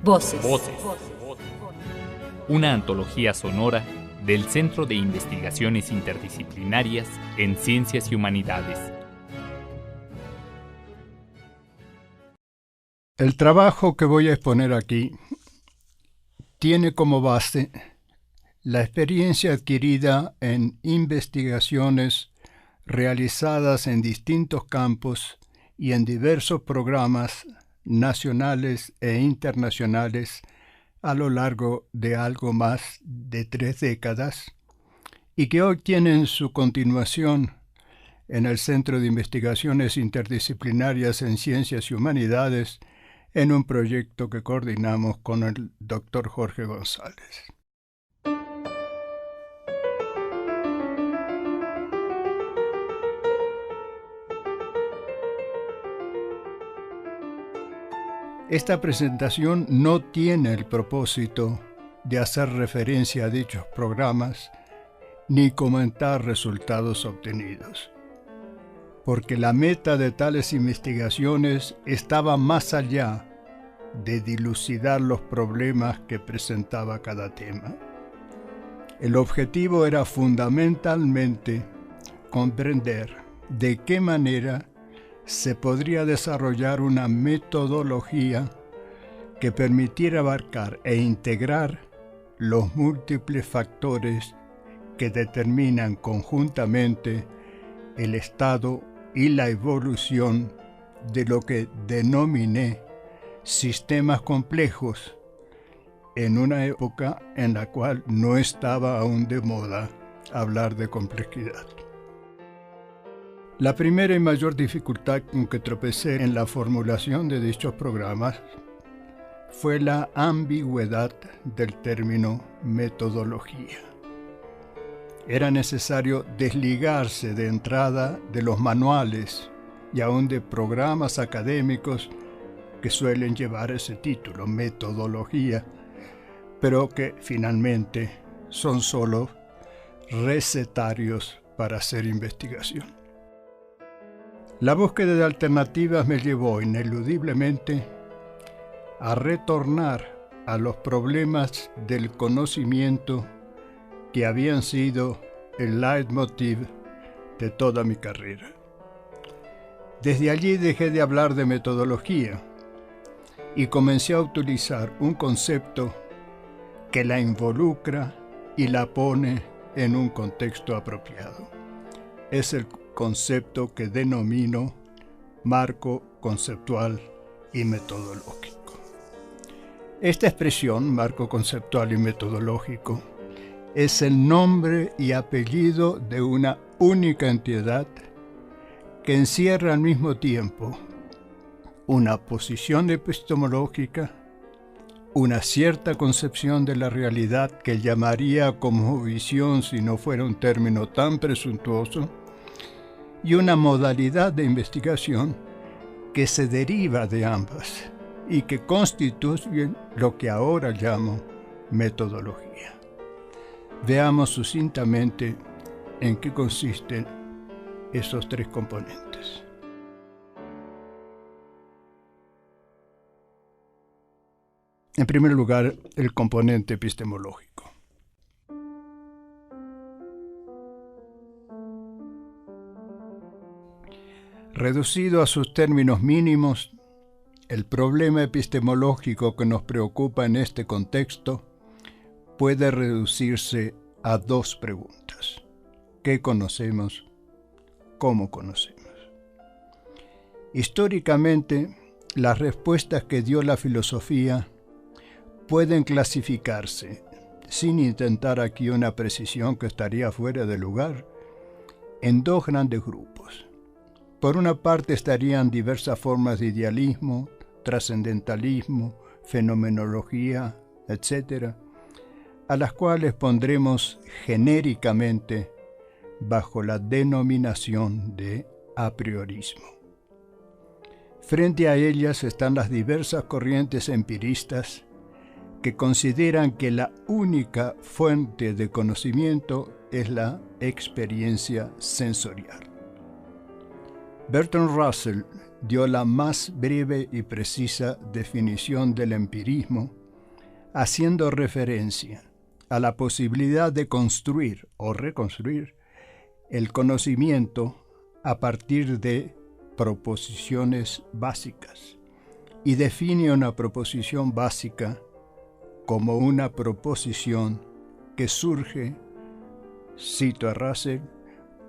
Voces. Una antología sonora del Centro de Investigaciones Interdisciplinarias en Ciencias y Humanidades. El trabajo que voy a exponer aquí tiene como base la experiencia adquirida en investigaciones realizadas en distintos campos y en diversos programas nacionales e internacionales a lo largo de algo más de 3 décadas y que hoy tienen su continuación en el Centro de Investigaciones Interdisciplinarias en Ciencias y Humanidades en un proyecto que coordinamos con el Dr. Jorge González. Esta presentación no tiene el propósito de hacer referencia a dichos programas ni comentar resultados obtenidos, porque la meta de tales investigaciones estaba más allá de dilucidar los problemas que presentaba cada tema. El objetivo era fundamentalmente comprender de qué manera se podría desarrollar una metodología que permitiera abarcar e integrar los múltiples factores que determinan conjuntamente el estado y la evolución de lo que denominé sistemas complejos en una época en la cual no estaba aún de moda hablar de complejidad. La primera y mayor dificultad con que tropecé en la formulación de dichos programas fue la ambigüedad del término metodología. Era necesario desligarse de entrada de los manuales y aún de programas académicos que suelen llevar ese título, metodología, pero que finalmente son solo recetarios para hacer investigación. La búsqueda de alternativas me llevó ineludiblemente a retornar a los problemas del conocimiento que habían sido el leitmotiv de toda mi carrera. Desde allí dejé de hablar de metodología y comencé a utilizar un concepto que la involucra y la pone en un contexto apropiado. Es el concepto que denomino marco conceptual y metodológico. Esta expresión, marco conceptual y metodológico, es el nombre y apellido de una única entidad que encierra al mismo tiempo una posición epistemológica, una cierta concepción de la realidad que llamaría como visión si no fuera un término tan presuntuoso, y una modalidad de investigación que se deriva de ambas y que constituyen lo que ahora llamo metodología. Veamos sucintamente en qué consisten esos 3 componentes. En primer lugar, el componente epistemológico. Reducido a sus términos mínimos, el problema epistemológico que nos preocupa en este contexto puede reducirse a 2 preguntas. ¿Qué conocemos? ¿Cómo conocemos? Históricamente, las respuestas que dio la filosofía pueden clasificarse, sin intentar aquí una precisión que estaría fuera de lugar, en 2 grandes grupos. Por una parte estarían diversas formas de idealismo, trascendentalismo, fenomenología, etc., a las cuales pondremos genéricamente bajo la denominación de apriorismo. Frente a ellas están las diversas corrientes empiristas que consideran que la única fuente de conocimiento es la experiencia sensorial. Bertrand Russell dio la más breve y precisa definición del empirismo, haciendo referencia a la posibilidad de construir o reconstruir el conocimiento a partir de proposiciones básicas, y define una proposición básica como una proposición que surge, cito a Russell,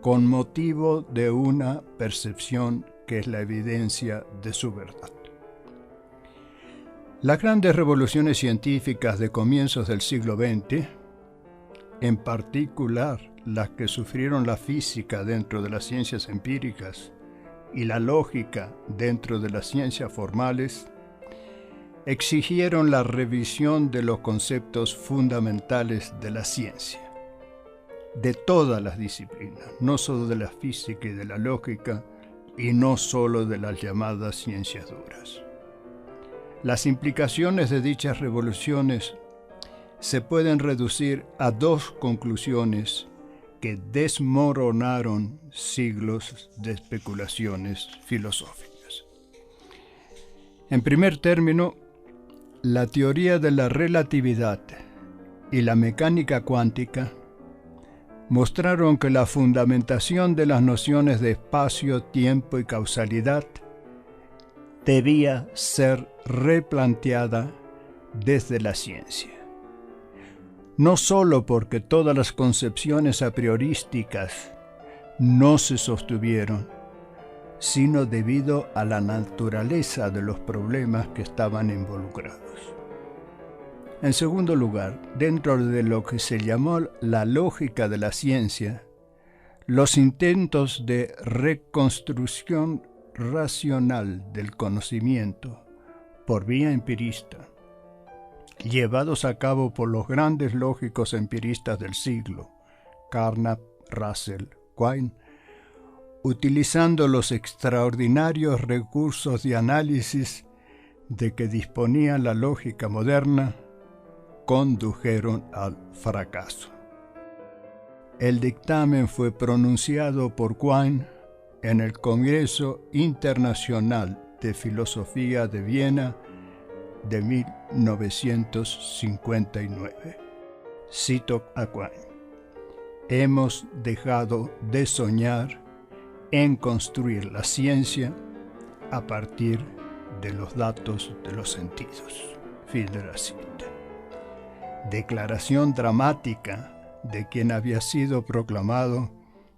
con motivo de una percepción que es la evidencia de su verdad. Las grandes revoluciones científicas de comienzos del siglo XX, en particular las que sufrieron la física dentro de las ciencias empíricas y la lógica dentro de las ciencias formales, exigieron la revisión de los conceptos fundamentales de la ciencia, de todas las disciplinas, no solo de la física y de la lógica, y no solo de las llamadas ciencias duras. Las implicaciones de dichas revoluciones se pueden reducir a dos conclusiones que desmoronaron siglos de especulaciones filosóficas. En primer término, la teoría de la relatividad y la mecánica cuántica mostraron que la fundamentación de las nociones de espacio, tiempo y causalidad debía ser replanteada desde la ciencia. No solo porque todas las concepciones a priorísticas no se sostuvieron, sino debido a la naturaleza de los problemas que estaban involucrados. En segundo lugar, dentro de lo que se llamó la lógica de la ciencia, los intentos de reconstrucción racional del conocimiento por vía empirista, llevados a cabo por los grandes lógicos empiristas del siglo, Carnap, Russell, Quine, utilizando los extraordinarios recursos de análisis de que disponía la lógica moderna, condujeron al fracaso. El dictamen fue pronunciado por Quine en el Congreso Internacional de Filosofía de Viena de 1959. Cito a Quine: «Hemos dejado de soñar en construir la ciencia a partir de los datos de los sentidos». Fin de la cita. Declaración dramática de quien había sido proclamado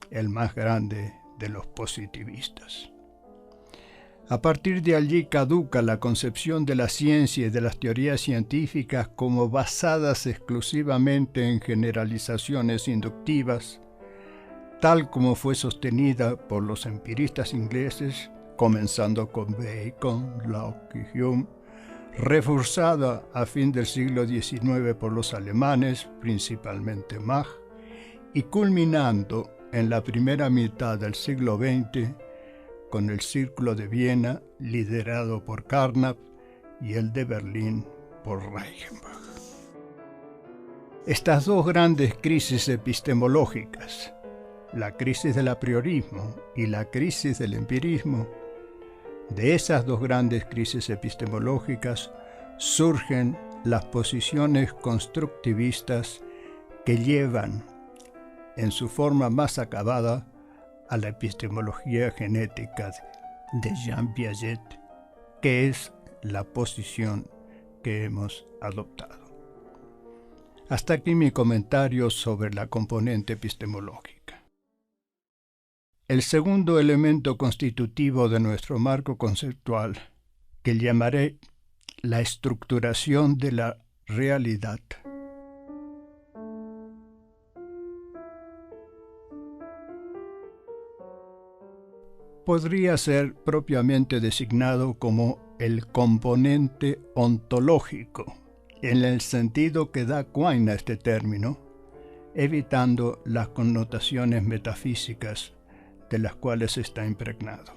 el más grande de los positivistas. A partir de allí caduca la concepción de la ciencia y de las teorías científicas como basadas exclusivamente en generalizaciones inductivas, tal como fue sostenida por los empiristas ingleses, comenzando con Bacon, Locke y Hume, reforzada a fin del siglo XIX por los alemanes, principalmente Mach, y culminando en la primera mitad del siglo XX con el Círculo de Viena, liderado por Carnap, y el de Berlín por Reichenbach. Estas dos grandes crisis epistemológicas, la crisis del apriorismo y la crisis del empirismo, de esas dos grandes crisis epistemológicas surgen las posiciones constructivistas que llevan, en su forma más acabada, a la epistemología genética de Jean Piaget, que es la posición que hemos adoptado. Hasta aquí mi comentario sobre la componente epistemológica. El segundo elemento constitutivo de nuestro marco conceptual, que llamaré la estructuración de la realidad, podría ser propiamente designado como el componente ontológico, en el sentido que da Quine a este término, evitando las connotaciones metafísicas de las cuales está impregnado.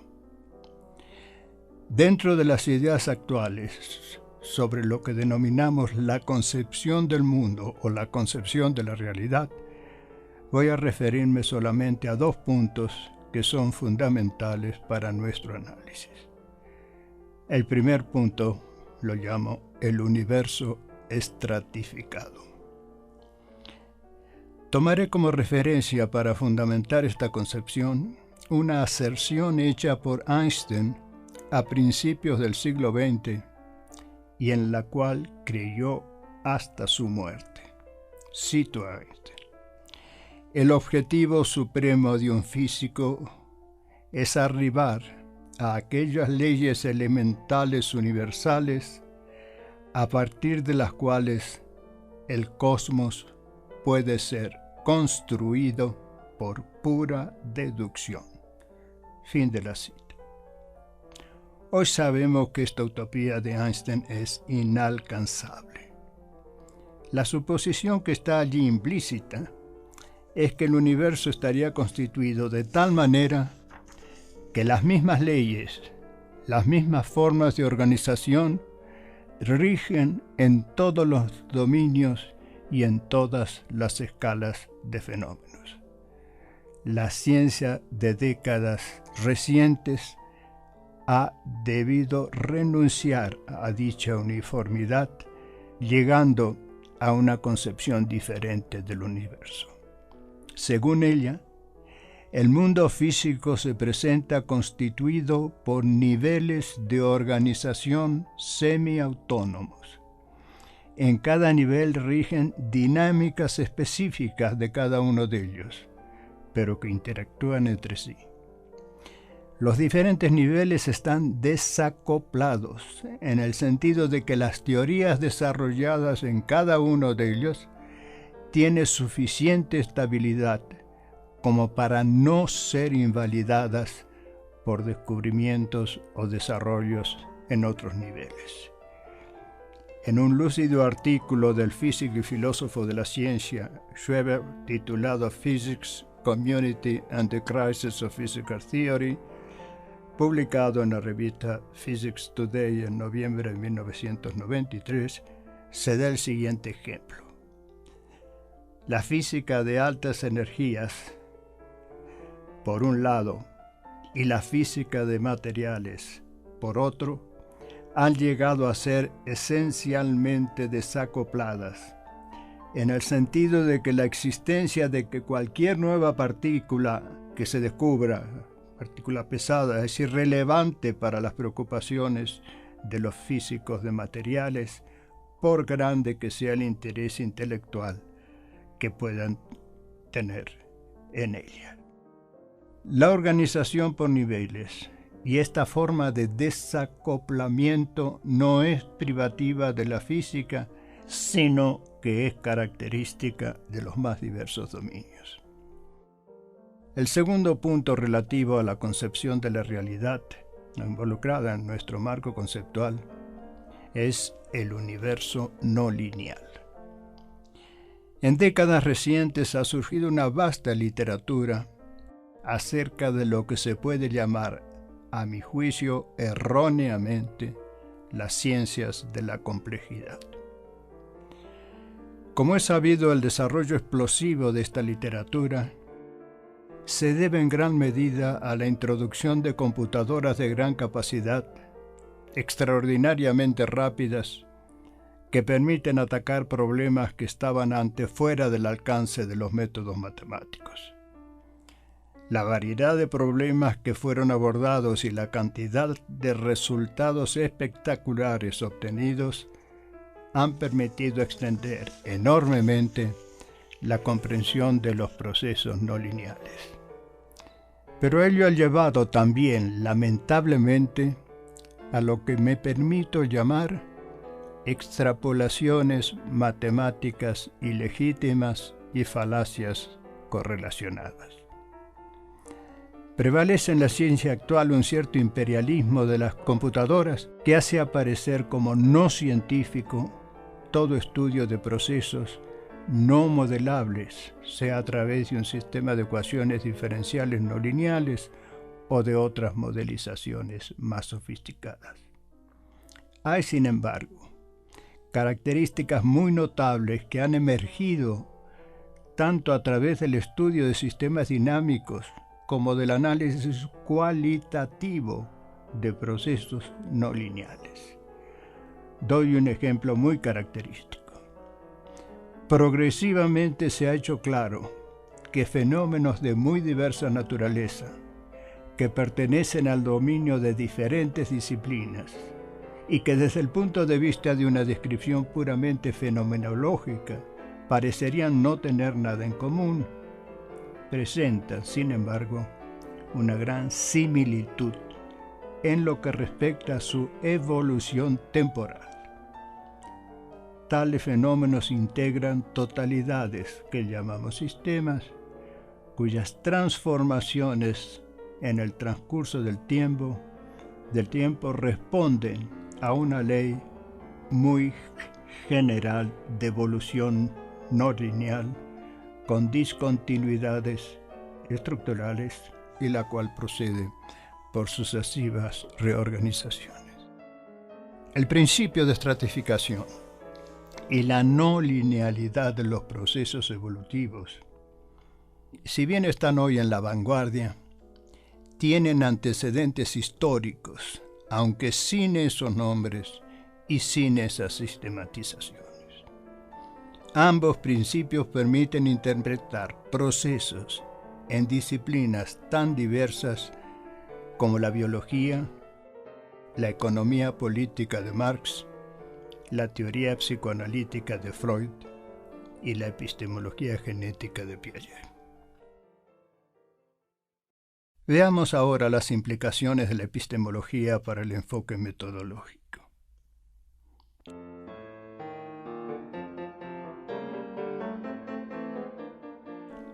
Dentro de las ideas actuales sobre lo que denominamos la concepción del mundo o la concepción de la realidad, voy a referirme solamente a dos puntos que son fundamentales para nuestro análisis. El primer punto lo llamo el universo estratificado. Tomaré como referencia para fundamentar esta concepción una aserción hecha por Einstein a principios del siglo XX y en la cual creyó hasta su muerte. Cito a Einstein: el objetivo supremo de un físico es arribar a aquellas leyes elementales universales a partir de las cuales el cosmos puede ser construido por pura deducción. Fin de la cita. Hoy sabemos que esta utopía de Einstein es inalcanzable. La suposición que está allí implícita es que el universo estaría constituido de tal manera que las mismas leyes, las mismas formas de organización rigen en todos los dominios y en todas las escalas de fenómenos. La ciencia de décadas recientes ha debido renunciar a dicha uniformidad, llegando a una concepción diferente del universo. Según ella, el mundo físico se presenta constituido por niveles de organización semiautónomos. En cada nivel rigen dinámicas específicas de cada uno de ellos, pero que interactúan entre sí. Los diferentes niveles están desacoplados, en el sentido de que las teorías desarrolladas en cada uno de ellos tienen suficiente estabilidad como para no ser invalidadas por descubrimientos o desarrollos en otros niveles. En un lúcido artículo del físico y filósofo de la ciencia, Schweber, titulado Physics, Community and the Crisis of Physical Theory, publicado en la revista Physics Today en noviembre de 1993, se da el siguiente ejemplo. La física de altas energías, por un lado, y la física de materiales, por otro, han llegado a ser esencialmente desacopladas, en el sentido de que la existencia de que cualquier nueva partícula que se descubra, partícula pesada, es irrelevante para las preocupaciones de los físicos de materiales, por grande que sea el interés intelectual que puedan tener en ella. La organización por niveles y esta forma de desacoplamiento no es privativa de la física, sino que es característica de los más diversos dominios. El segundo punto relativo a la concepción de la realidad involucrada en nuestro marco conceptual es el universo no lineal. En décadas recientes ha surgido una vasta literatura acerca de lo que se puede llamar, a mi juicio erróneamente, las ciencias de la complejidad. Como es sabido, el desarrollo explosivo de esta literatura se debe en gran medida a la introducción de computadoras de gran capacidad, extraordinariamente rápidas, que permiten atacar problemas que estaban antes fuera del alcance de los métodos matemáticos. La variedad de problemas que fueron abordados y la cantidad de resultados espectaculares obtenidos han permitido extender enormemente la comprensión de los procesos no lineales. Pero ello ha llevado también, lamentablemente, a lo que me permito llamar extrapolaciones matemáticas ilegítimas y falacias correlacionadas. Prevalece en la ciencia actual un cierto imperialismo de las computadoras que hace aparecer como no científico todo estudio de procesos no modelables, sea a través de un sistema de ecuaciones diferenciales no lineales o de otras modelizaciones más sofisticadas. Hay, sin embargo, características muy notables que han emergido tanto a través del estudio de sistemas dinámicos como del análisis cualitativo de procesos no lineales. Doy un ejemplo muy característico. Progresivamente se ha hecho claro que fenómenos de muy diversa naturaleza, que pertenecen al dominio de diferentes disciplinas y que desde el punto de vista de una descripción puramente fenomenológica parecerían no tener nada en común, presentan, sin embargo, una gran similitud en lo que respecta a su evolución temporal. Tales fenómenos integran totalidades que llamamos sistemas, cuyas transformaciones en el transcurso del tiempo responden a una ley muy general de evolución no lineal con discontinuidades estructurales y la cual procede por sucesivas reorganizaciones. El principio de estratificación y la no linealidad de los procesos evolutivos, si bien están hoy en la vanguardia, tienen antecedentes históricos, aunque sin esos nombres y sin esas sistematizaciones. Ambos principios permiten interpretar procesos en disciplinas tan diversas como la biología, la economía política de Marx, la teoría psicoanalítica de Freud y la epistemología genética de Piaget. Veamos ahora las implicaciones de la epistemología para el enfoque metodológico.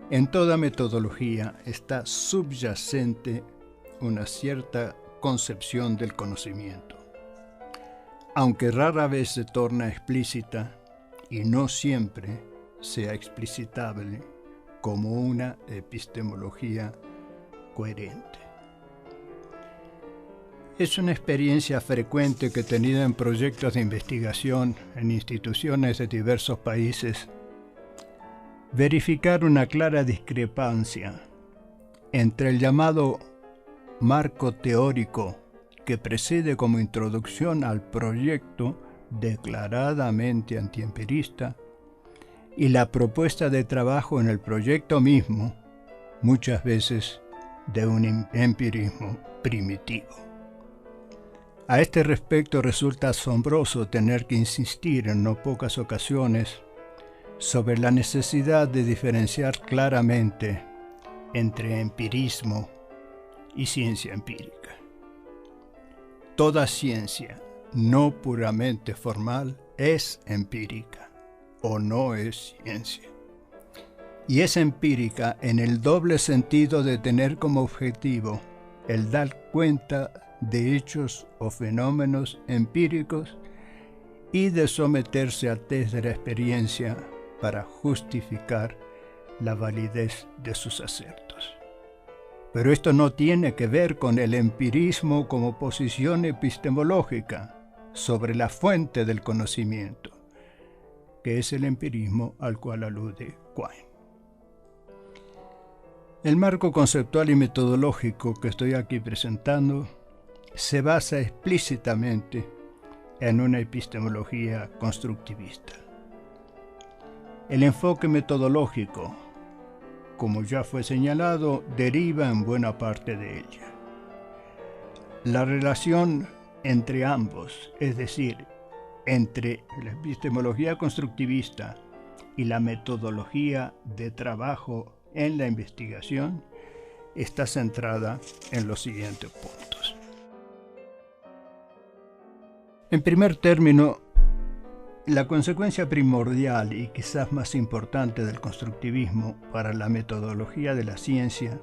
En toda metodología está subyacente una cierta concepción del conocimiento, aunque rara vez se torna explícita y no siempre sea explicitable como una epistemología coherente. Es una experiencia frecuente que he tenido en proyectos de investigación en instituciones de diversos países verificar una clara discrepancia entre el llamado marco teórico que precede como introducción al proyecto declaradamente antiempirista y la propuesta de trabajo en el proyecto mismo, muchas veces de un empirismo primitivo. A este respecto resulta asombroso tener que insistir en no pocas ocasiones sobre la necesidad de diferenciar claramente entre empirismo y ciencia empírica. Toda ciencia no puramente formal es empírica o no es ciencia. Y es empírica en el doble sentido de tener como objetivo el dar cuenta de hechos o fenómenos empíricos y de someterse al test de la experiencia para justificar la validez de sus acertos. Pero esto no tiene que ver con el empirismo como posición epistemológica sobre la fuente del conocimiento, que es el empirismo al cual alude Quine. El marco conceptual y metodológico que estoy aquí presentando se basa explícitamente en una epistemología constructivista. El enfoque metodológico, como ya fue señalado, deriva en buena parte de ella. La relación entre ambos, es decir, entre la epistemología constructivista y la metodología de trabajo en la investigación, está centrada en los siguientes puntos. En primer término, la consecuencia primordial y quizás más importante del constructivismo para la metodología de la ciencia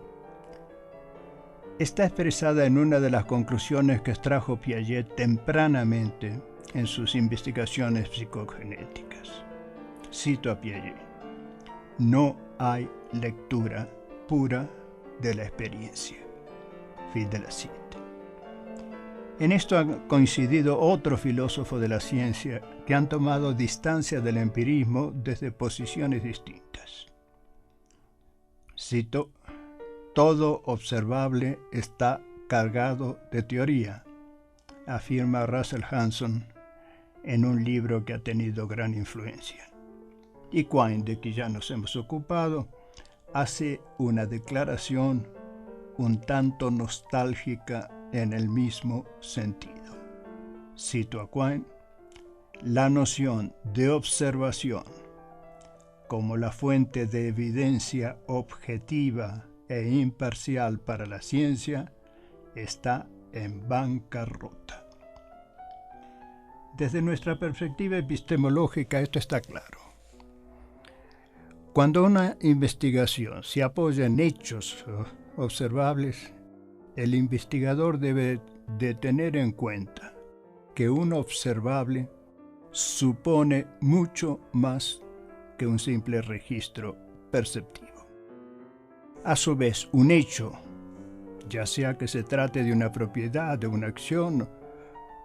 está expresada en una de las conclusiones que extrajo Piaget tempranamente en sus investigaciones psicogenéticas. Cito a Piaget: "No hay lectura pura de la experiencia". Fin de la cita. En esto han coincidido otros filósofos de la ciencia que han tomado distancia del empirismo desde posiciones distintas. Cito: "Todo observable está cargado de teoría", afirma Russell Hanson en un libro que ha tenido gran influencia. Y Quine, de que ya nos hemos ocupado, hace una declaración un tanto nostálgica en el mismo sentido. Cito a Quine: la noción de observación como la fuente de evidencia objetiva e imparcial para la ciencia está en bancarrota. Desde nuestra perspectiva epistemológica esto está claro. Cuando una investigación se apoya en hechos observables, el investigador debe de tener en cuenta que un observable supone mucho más que un simple registro perceptivo. A su vez, un hecho, ya sea que se trate de una propiedad, de una acción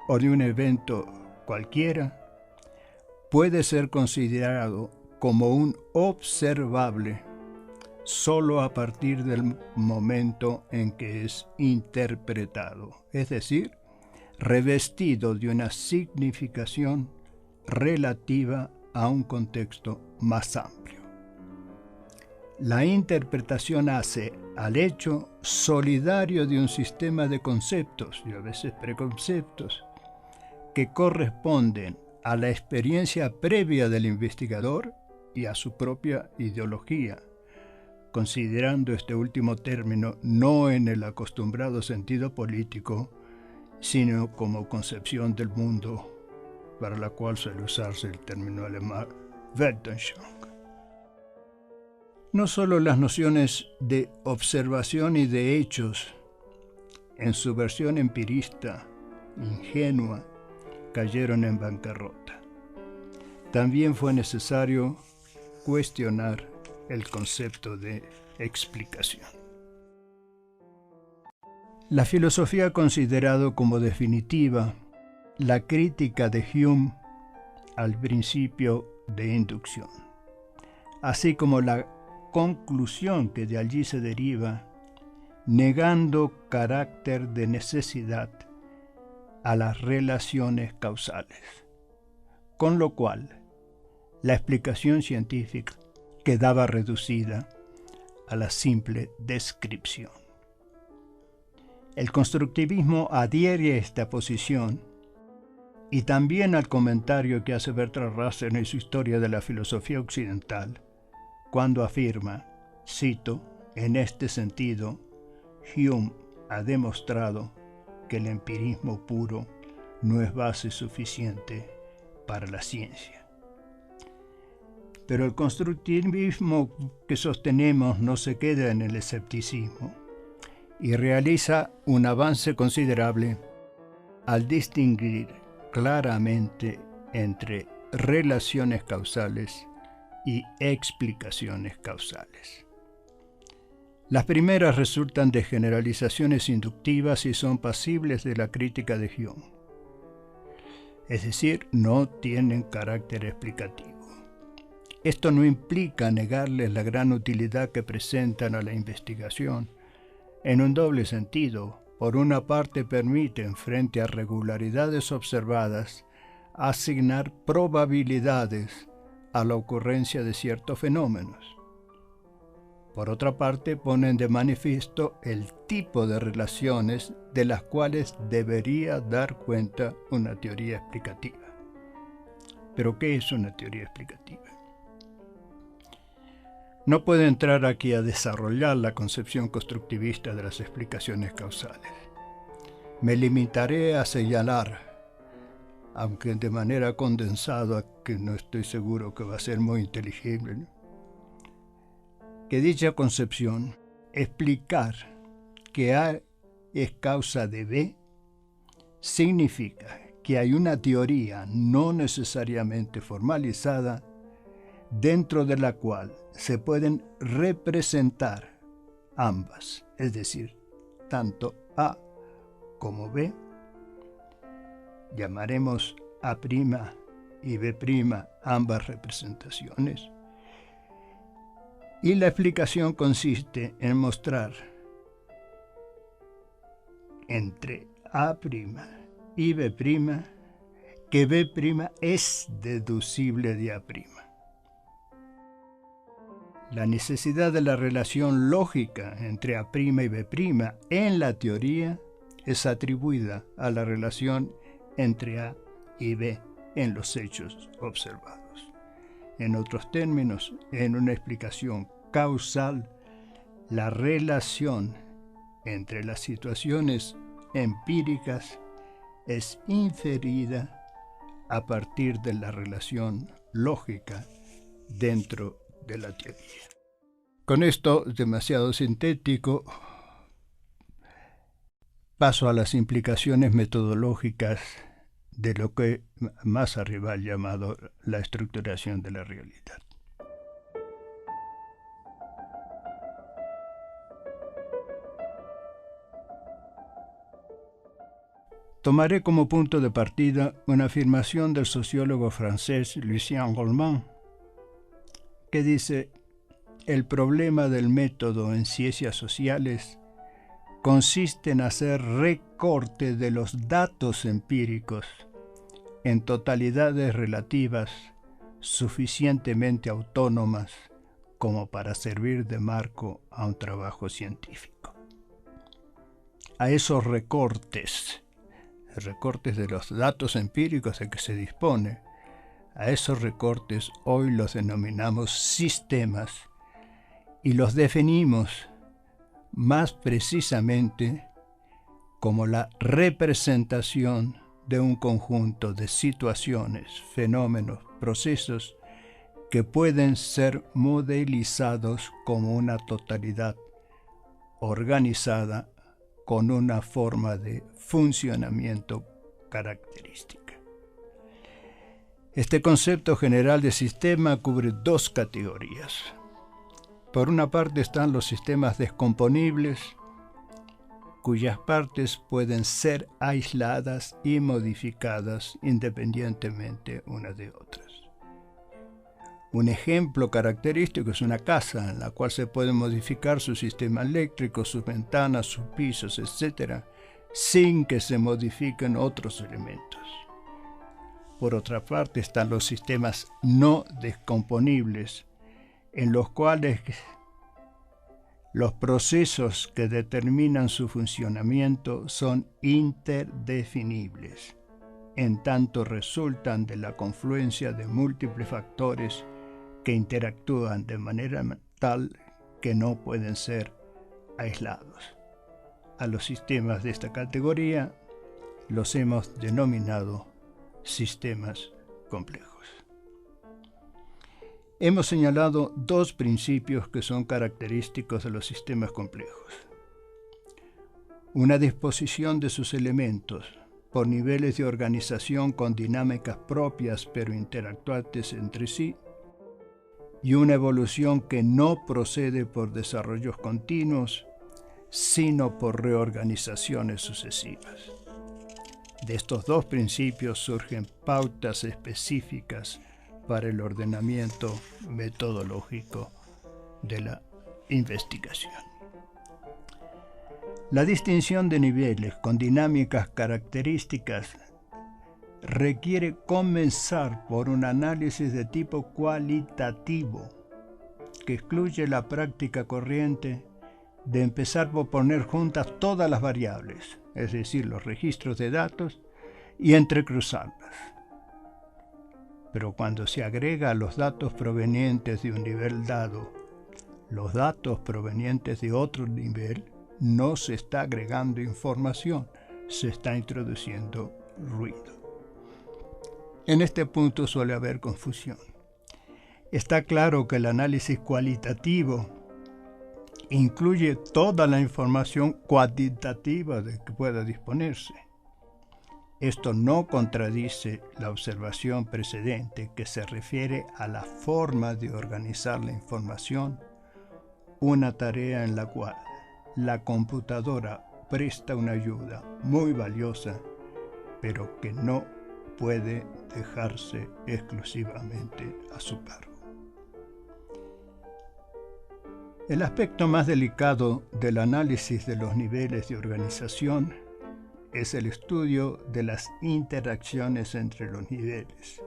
o de un evento cualquiera, puede ser considerado como un observable solo a partir del momento en que es interpretado, es decir, revestido de una significación relativa a un contexto más amplio. La interpretación hace al hecho solidario de un sistema de conceptos, y a veces preconceptos, que corresponden a la experiencia previa del investigador y a su propia ideología, considerando este último término no en el acostumbrado sentido político, sino como concepción del mundo, para la cual suele usarse el término alemán Weltanschauung. No solo las nociones de observación y de hechos, en su versión empirista, ingenua, cayeron en bancarrota. También fue necesario cuestionar el concepto de explicación. La filosofía ha considerado como definitiva la crítica de Hume al principio de inducción, así como la conclusión que de allí se deriva, negando carácter de necesidad a las relaciones causales, con lo cual la explicación científica quedaba reducida a la simple descripción. El constructivismo adhiere a esta posición y también al comentario que hace Bertrand Russell en su Historia de la Filosofía Occidental, cuando afirma, cito: en este sentido, Hume ha demostrado que el empirismo puro no es base suficiente para la ciencia. Pero el constructivismo que sostenemos no se queda en el escepticismo y realiza un avance considerable al distinguir claramente entre relaciones causales y explicaciones causales. Las primeras resultan de generalizaciones inductivas y son pasibles de la crítica de Hume, es decir, no tienen carácter explicativo. Esto no implica negarles la gran utilidad que presentan a la investigación, en un doble sentido. Por una parte, permiten, frente a regularidades observadas, asignar probabilidades a la ocurrencia de ciertos fenómenos. Por otra parte, ponen de manifiesto el tipo de relaciones de las cuales debería dar cuenta una teoría explicativa. ¿Pero qué es una teoría explicativa? No puedo entrar aquí a desarrollar la concepción constructivista de las explicaciones causales. Me limitaré a señalar, aunque de manera condensada, que no estoy seguro que va a ser muy inteligible, ¿no?, que dicha concepción, explicar que A es causa de B, significa que hay una teoría no necesariamente formalizada dentro de la cual se pueden representar ambas, es decir, tanto A como B, llamaremos A' y B' ambas representaciones, y la explicación consiste en mostrar entre A' y B', que B' es deducible de A'. La necesidad de la relación lógica entre A' y B' en la teoría es atribuida a la relación entre A y B en los hechos observados. En otros términos, en una explicación causal, la relación entre las situaciones empíricas es inferida a partir de la relación lógica dentro de la teoría. Con esto, demasiado sintético, paso a las implicaciones metodológicas de lo que más arriba he llamado la estructuración de la realidad. Tomaré como punto de partida una afirmación del sociólogo francés Lucien Goldman, que dice: el problema del método en ciencias sociales consiste en hacer recorte de los datos empíricos en totalidades relativas suficientemente autónomas como para servir de marco a un trabajo científico. A esos recortes de los datos empíricos de que se dispone, a esos recortes hoy los denominamos sistemas y los definimos más precisamente como la representación de un conjunto de situaciones, fenómenos, procesos que pueden ser modelizados como una totalidad organizada con una forma de funcionamiento característica. Este concepto general de sistema cubre dos categorías. Por una parte están los sistemas descomponibles, cuyas partes pueden ser aisladas y modificadas independientemente unas de otras. Un ejemplo característico es una casa en la cual se puede modificar su sistema eléctrico, sus ventanas, sus pisos, etc., sin que se modifiquen otros elementos. Por otra parte están los sistemas no descomponibles, en los cuales los procesos que determinan su funcionamiento son interdefinibles, en tanto resultan de la confluencia de múltiples factores que interactúan de manera tal que no pueden ser aislados. A los sistemas de esta categoría los hemos denominado sistemas complejos. Hemos señalado dos principios que son característicos de los sistemas complejos. Una disposición de sus elementos por niveles de organización con dinámicas propias pero interactuantes entre sí, y una evolución que no procede por desarrollos continuos, sino por reorganizaciones sucesivas. De estos dos principios surgen pautas específicas para el ordenamiento metodológico de la investigación. La distinción de niveles con dinámicas características requiere comenzar por un análisis de tipo cualitativo que excluye la práctica corriente de empezar por poner juntas todas las variables, es decir, los registros de datos, y entrecruzarlas. Pero cuando se agrega a los datos provenientes de un nivel dado, los datos provenientes de otro nivel, no se está agregando información, se está introduciendo ruido. En este punto suele haber confusión. Está claro que el análisis cualitativo incluye toda la información cuantitativa de que pueda disponerse. Esto no contradice la observación precedente que se refiere a la forma de organizar la información, una tarea en la cual la computadora presta una ayuda muy valiosa, pero que no puede dejarse exclusivamente a su cargo. El aspecto más delicado del análisis de los niveles de organización es el estudio de las interacciones entre los niveles.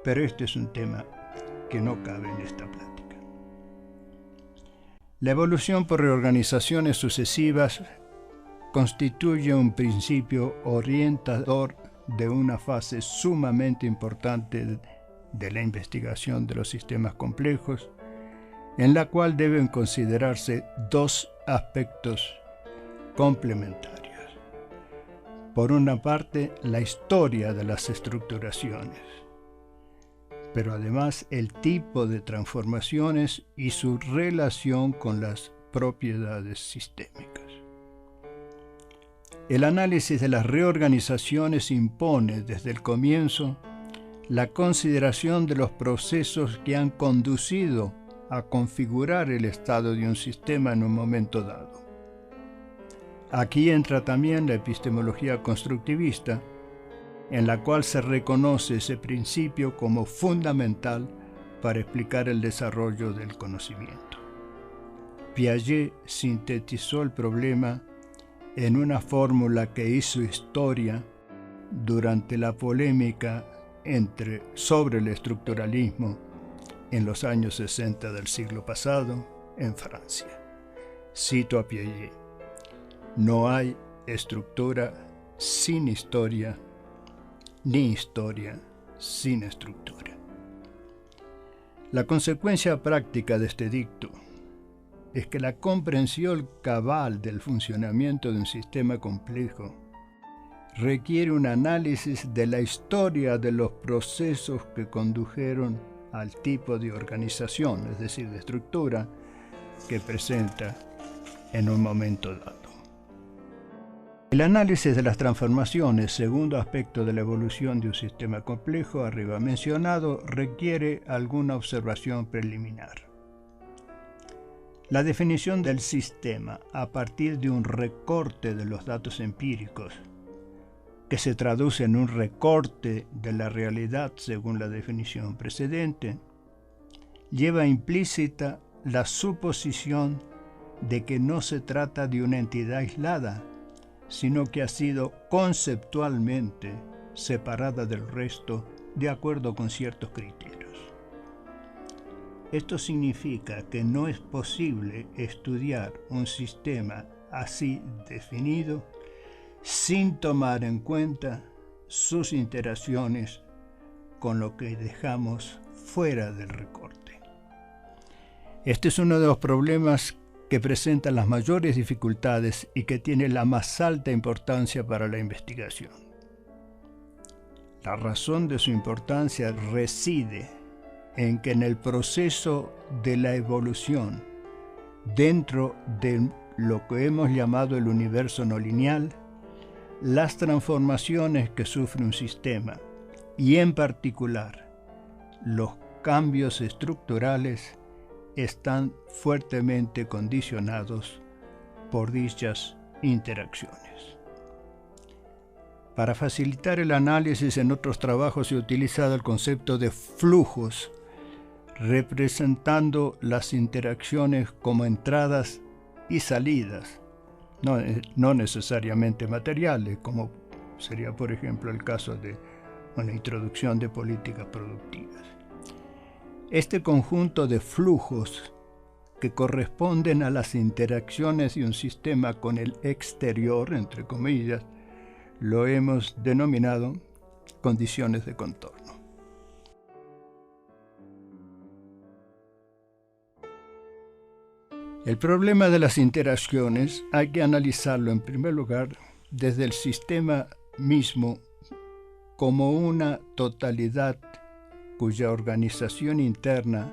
Pero este es un tema que no cabe en esta plática. La evolución por reorganizaciones sucesivas constituye un principio orientador de una fase sumamente importante de la investigación de los sistemas complejos, en la cual deben considerarse dos aspectos complementarios. Por una parte, la historia de las estructuraciones, pero además el tipo de transformaciones y su relación con las propiedades sistémicas. El análisis de las reorganizaciones impone desde el comienzo la consideración de los procesos que han conducido a configurar el estado de un sistema en un momento dado. Aquí entra también la epistemología constructivista, en la cual se reconoce ese principio como fundamental para explicar el desarrollo del conocimiento. Piaget sintetizó el problema en una fórmula que hizo historia durante la polémica sobre el estructuralismo en los años 60 del siglo pasado en Francia. Cito a Piaget: no hay estructura sin historia, ni historia sin estructura. La consecuencia práctica de este dicto es que la comprensión cabal del funcionamiento de un sistema complejo requiere un análisis de la historia de los procesos que condujeron al tipo de organización, es decir, de estructura, que presenta en un momento dado. El análisis de las transformaciones, segundo aspecto de la evolución de un sistema complejo arriba mencionado, requiere alguna observación preliminar. La definición del sistema a partir de un recorte de los datos empíricos, que se traduce en un recorte de la realidad según la definición precedente, lleva implícita la suposición de que no se trata de una entidad aislada, sino que ha sido conceptualmente separada del resto de acuerdo con ciertos criterios. Esto significa que no es posible estudiar un sistema así definido sin tomar en cuenta sus interacciones con lo que dejamos fuera del recorte. Este es uno de los problemas que presenta las mayores dificultades y que tiene la más alta importancia para la investigación. La razón de su importancia reside en que en el proceso de la evolución, dentro de lo que hemos llamado el universo no lineal, las transformaciones que sufre un sistema, y en particular los cambios estructurales, están fuertemente condicionados por dichas interacciones. Para facilitar el análisis, en otros trabajos se ha utilizado el concepto de flujos, representando las interacciones como entradas y salidas, no necesariamente materiales, como sería, por ejemplo, el caso de una introducción de políticas productivas. Este conjunto de flujos que corresponden a las interacciones de un sistema con el exterior, entre comillas, lo hemos denominado condiciones de contorno. El problema de las interacciones hay que analizarlo en primer lugar desde el sistema mismo como una totalidad cuya organización interna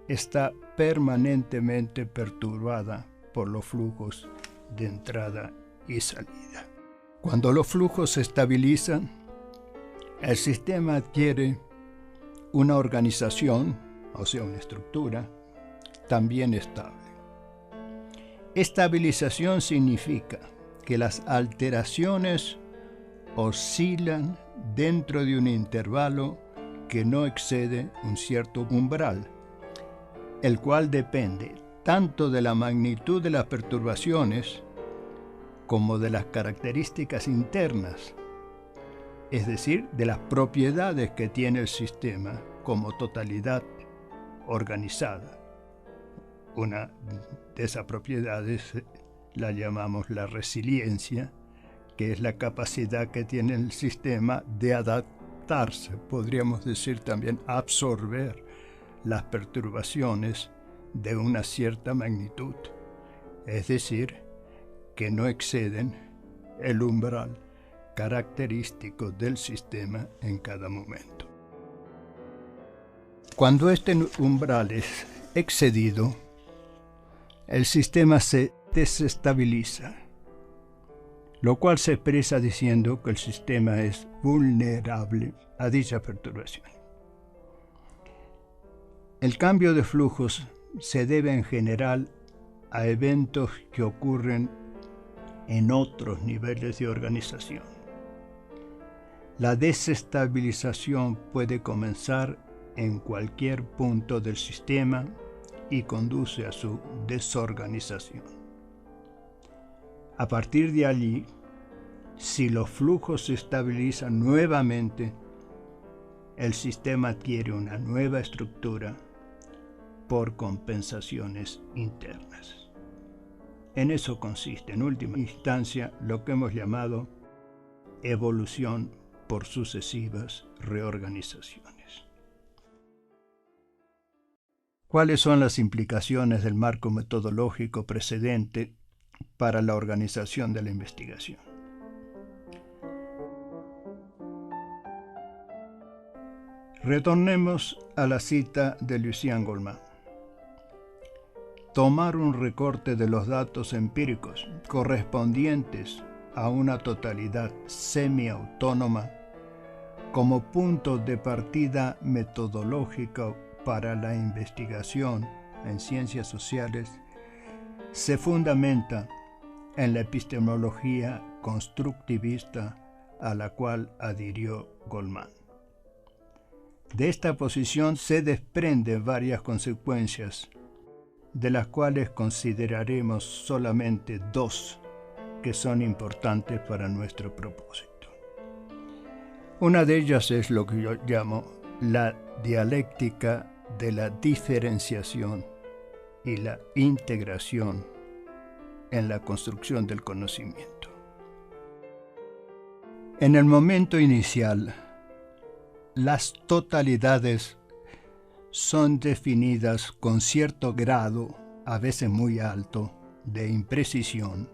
está permanentemente perturbada por los flujos de entrada y salida. Cuando los flujos se estabilizan, el sistema adquiere una organización, o sea, una estructura, también estable. Estabilización significa que las alteraciones oscilan dentro de un intervalo que no excede un cierto umbral, el cual depende tanto de la magnitud de las perturbaciones como de las características internas, es decir, de las propiedades que tiene el sistema como totalidad organizada. Una de esas propiedades la llamamos la resiliencia, que es la capacidad que tiene el sistema de adaptarse, podríamos decir también absorber las perturbaciones de una cierta magnitud, es decir, que no exceden el umbral característico del sistema en cada momento. Cuando este umbral es excedido, el sistema se desestabiliza, lo cual se expresa diciendo que el sistema es vulnerable a dicha perturbación. El cambio de flujos se debe en general a eventos que ocurren en otros niveles de organización. La desestabilización puede comenzar en cualquier punto del sistema y conduce a su desorganización. A partir de allí, si los flujos se estabilizan nuevamente, el sistema adquiere una nueva estructura por compensaciones internas. En eso consiste, en última instancia, lo que hemos llamado evolución por sucesivas reorganizaciones. ¿Cuáles son las implicaciones del marco metodológico precedente para la organización de la investigación? Retornemos a la cita de Lucien Goldman. Tomar un recorte de los datos empíricos correspondientes a una totalidad semiautónoma como punto de partida metodológico para la investigación en ciencias sociales se fundamenta en la epistemología constructivista a la cual adhirió Goldman. De esta posición se desprenden varias consecuencias, de las cuales consideraremos solamente dos que son importantes para nuestro propósito. Una de ellas es lo que yo llamo la dialéctica de la diferenciación y la integración en la construcción del conocimiento. En el momento inicial, las totalidades son definidas con cierto grado, a veces muy alto, de imprecisión,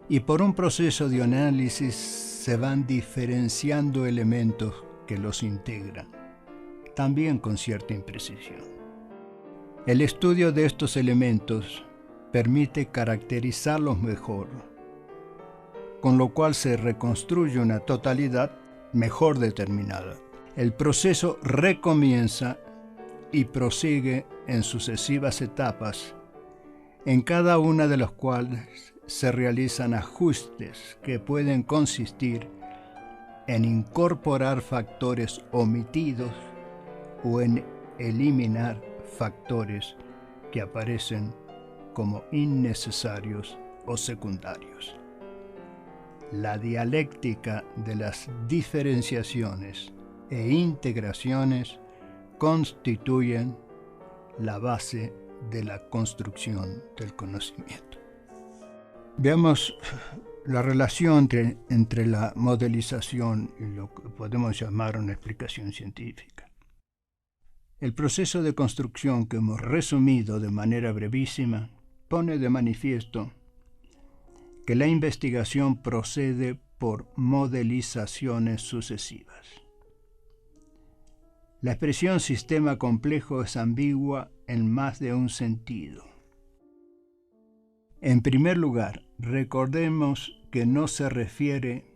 y por un proceso de análisis se van diferenciando elementos que los integran, también con cierta imprecisión. El estudio de estos elementos permite caracterizarlos mejor, con lo cual se reconstruye una totalidad mejor determinada. El proceso recomienza y prosigue en sucesivas etapas, en cada una de las cuales se realizan ajustes que pueden consistir en incorporar factores omitidos o en eliminar factores que aparecen como innecesarios o secundarios. La dialéctica de las diferenciaciones e integraciones constituyen la base de la construcción del conocimiento. Veamos la relación entre la modelización y lo que podemos llamar una explicación científica. El proceso de construcción que hemos resumido de manera brevísima pone de manifiesto que la investigación procede por modelizaciones sucesivas. La expresión sistema complejo es ambigua en más de un sentido. En primer lugar, recordemos que no se refiere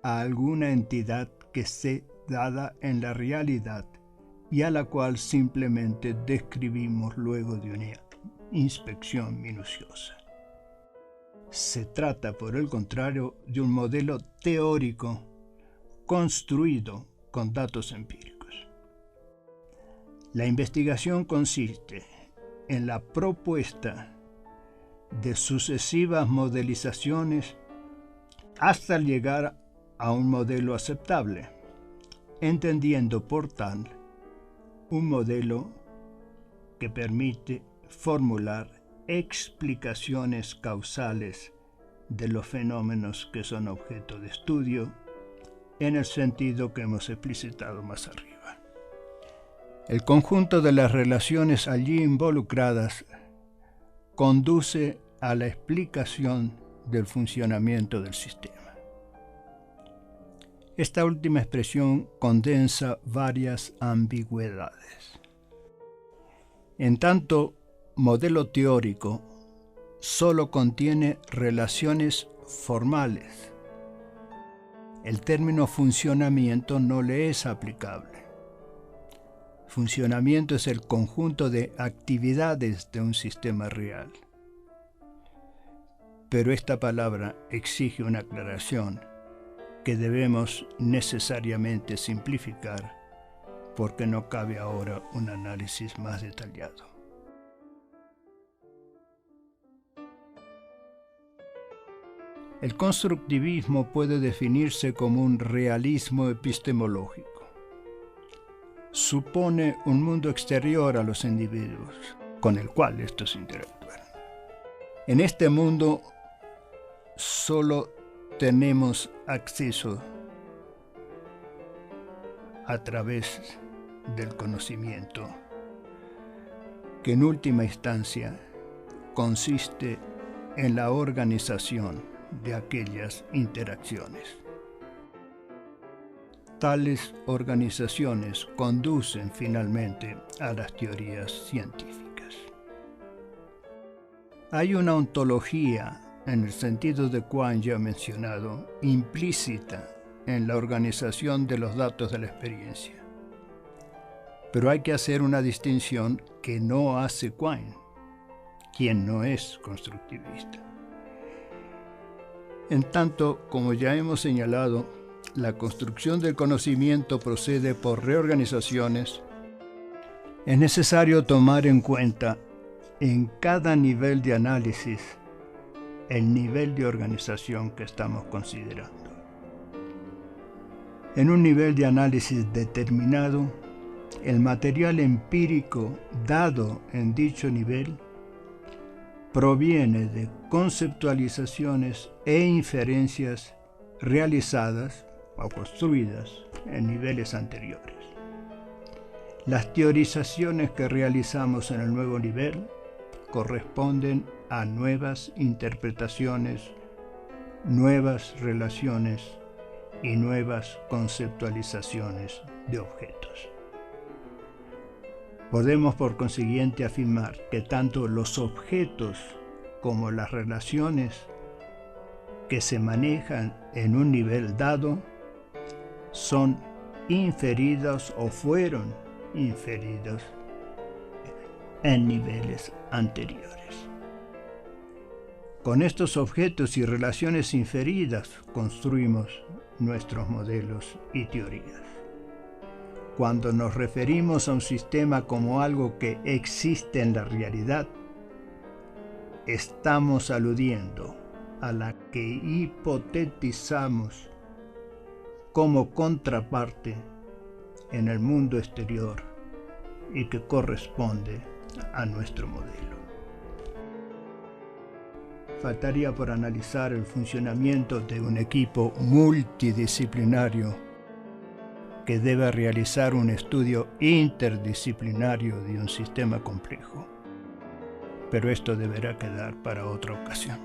a alguna entidad que esté dada en la realidad y a la cual simplemente describimos luego de una inspección minuciosa. Se trata, por el contrario, de un modelo teórico construido con datos empíricos. La investigación consiste en la propuesta de sucesivas modelizaciones hasta llegar a un modelo aceptable, entendiendo por tal un modelo que permite formular explicaciones causales de los fenómenos que son objeto de estudio en el sentido que hemos explicitado más arriba. El conjunto de las relaciones allí involucradas conduce a la explicación del funcionamiento del sistema. Esta última expresión condensa varias ambigüedades. En tanto, modelo teórico solo contiene relaciones formales. El término funcionamiento no le es aplicable. Funcionamiento es el conjunto de actividades de un sistema real. Pero esta palabra exige una aclaración que debemos necesariamente simplificar porque no cabe ahora un análisis más detallado. El constructivismo puede definirse como un realismo epistemológico. Supone un mundo exterior a los individuos, con el cual estos interactúan. En este mundo solo tenemos acceso a través del conocimiento, que en última instancia consiste en la organización de aquellas interacciones. Tales organizaciones conducen finalmente a las teorías científicas. Hay una ontología, en el sentido de Quine ya mencionado, implícita en la organización de los datos de la experiencia. Pero hay que hacer una distinción que no hace Quine, quien no es constructivista. En tanto, como ya hemos señalado, la construcción del conocimiento procede por reorganizaciones, es necesario tomar en cuenta en cada nivel de análisis el nivel de organización que estamos considerando. En un nivel de análisis determinado, el material empírico dado en dicho nivel proviene de conceptualizaciones e inferencias realizadas o construidas en niveles anteriores. Las teorizaciones que realizamos en el nuevo nivel corresponden a nuevas interpretaciones, nuevas relaciones y nuevas conceptualizaciones de objetos. Podemos por consiguiente afirmar que tanto los objetos como las relaciones que se manejan en un nivel dado son inferidos o fueron inferidos en niveles anteriores. Con estos objetos y relaciones inferidas construimos nuestros modelos y teorías. Cuando nos referimos a un sistema como algo que existe en la realidad, estamos aludiendo a la que hipotetizamos como contraparte en el mundo exterior y que corresponde a nuestro modelo. Faltaría por analizar el funcionamiento de un equipo multidisciplinario que debe realizar un estudio interdisciplinario de un sistema complejo. Pero esto deberá quedar para otra ocasión.